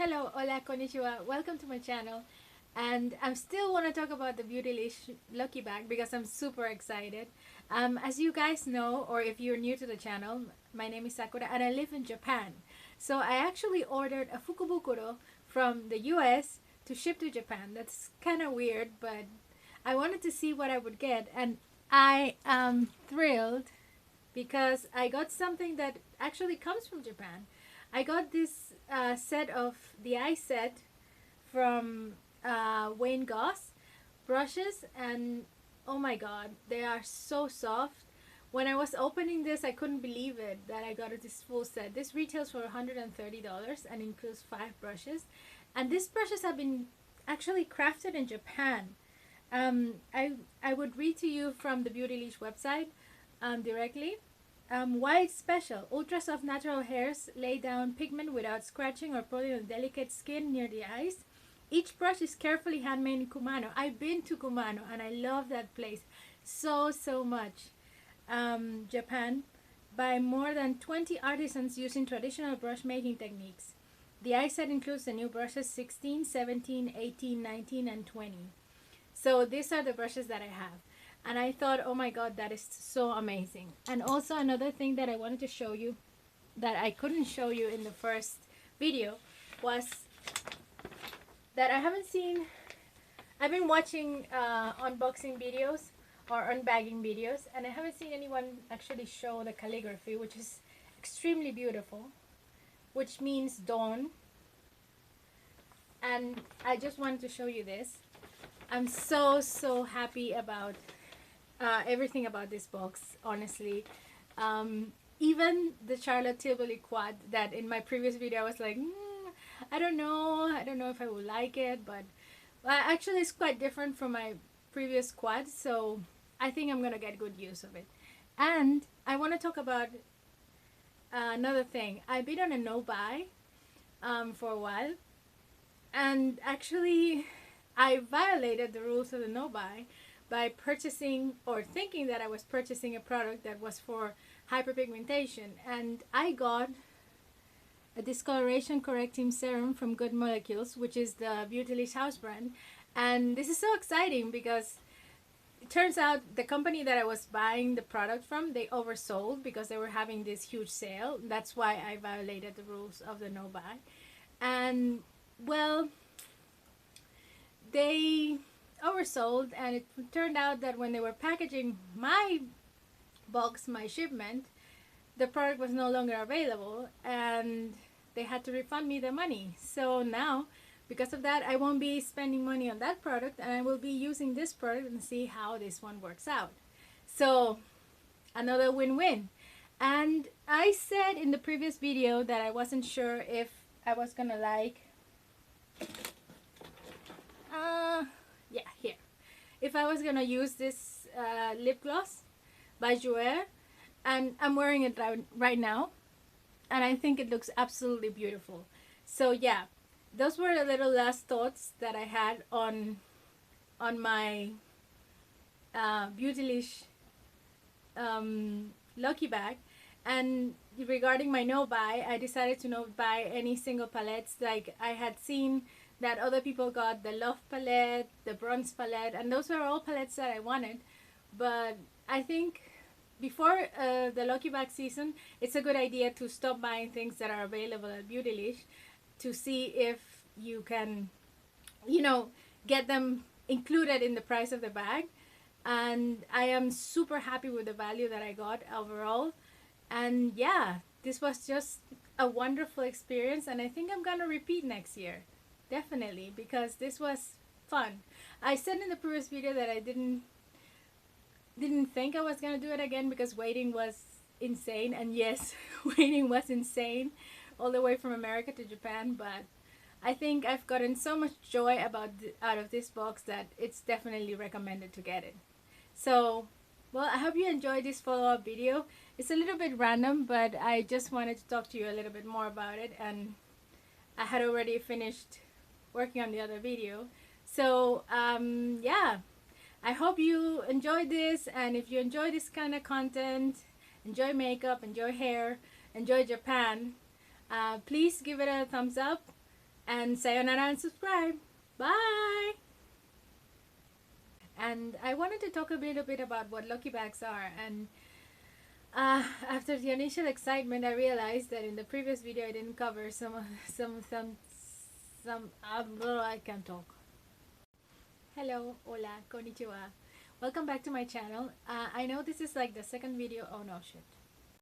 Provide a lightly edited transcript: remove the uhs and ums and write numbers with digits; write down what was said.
Hello, hola, konnichiwa. Welcome to my channel. And I still want to talk about the Beautylish Lucky Bag because I'm super excited. As you guys know, or if you're new to the channel, my name is Sakura and I live in Japan. So I actually ordered a fukubukuro from the US to ship to Japan. That's kind of weird, but I wanted to see what I would get. And I am thrilled because I got something that actually comes from Japan. I got this set of the eye set from Wayne Goss brushes, and oh my god, they are so soft. When I was opening this, I couldn't believe it that I got this full set. This retails for $130 and includes 5 brushes, and these brushes have been actually crafted in Japan. I would read to you from the Beautylish website directly. Why it's special. Ultra soft natural hairs lay down pigment without scratching or pulling on delicate skin near the eyes. Each brush is carefully handmade in Kumano. I've been to Kumano and I love that place so much. Japan, by more than 20 artisans using traditional brush making techniques. The eye set includes the new brushes 16, 17, 18, 19, and 20. So these are the brushes that I have. And I thought, oh my god, that is so amazing. And also another thing that I wanted to show you that I couldn't show you in the first video was that I've been watching unboxing videos or unbagging videos, and I haven't seen anyone actually show the calligraphy, which is extremely beautiful, which means dawn. And I just wanted to show you this. I'm so happy about everything about this box, honestly. Even the Charlotte Tilbury quad that in my previous video I was like, I don't know if I will like it, but actually it's quite different from my previous quad, so I think I'm gonna get good use of it. And I want to talk about another thing. I've been on a no-buy for a while, and actually I violated the rules of the no-buy by purchasing or thinking that I was purchasing a product that was for hyperpigmentation, and I got a discoloration correcting serum from Good Molecules, which is the Beautylish house brand. And this is so exciting because it turns out the company that I was buying the product from, they oversold because they were having this huge sale. That's why I violated the rules of the no buy. And well, they oversold, and it turned out that when they were packaging my box, my shipment, the product was no longer available and they had to refund me the money. So now, because of that, I won't be spending money on that product, and I will be using this product and see how this one works out. So another win-win. And I said in the previous video that I wasn't sure if I was gonna like here, if I was gonna use this lip gloss by Jouer, and I'm wearing it right now, and I think it looks absolutely beautiful. So yeah, those were the little last thoughts that I had on my Beautylish lucky bag. And regarding my no buy, I decided to not buy any single palettes. Like, I had seen that other people got the Love palette, the Bronze palette, and those were all palettes that I wanted. But I think before the lucky bag season, it's a good idea to stop buying things that are available at Beautylish to see if you can, get them included in the price of the bag. And I am super happy with the value that I got overall. And yeah, this was just a wonderful experience, and I think I'm gonna repeat next year. Definitely, because this was fun. I said in the previous video that I didn't think I was gonna do it again because waiting was insane, and yes, waiting was insane all the way from America to Japan, but I think I've gotten so much joy out of this box that it's definitely recommended to get it. So, well, I hope you enjoyed this follow-up video. It's a little bit random, but I just wanted to talk to you a little bit more about it, and I had already finished working on the other video. So yeah, I hope you enjoyed this, and if you enjoy this kind of content, enjoy makeup, enjoy hair, enjoy Japan, please give it a thumbs up, And sayonara and subscribe. Bye! And I wanted to talk a little bit about what lucky bags are. And after the initial excitement, I realized that in the previous video I didn't cover I can't talk. Hello, hola, konnichiwa. Welcome back to my channel. I know this is like the second video. Oh no, shit.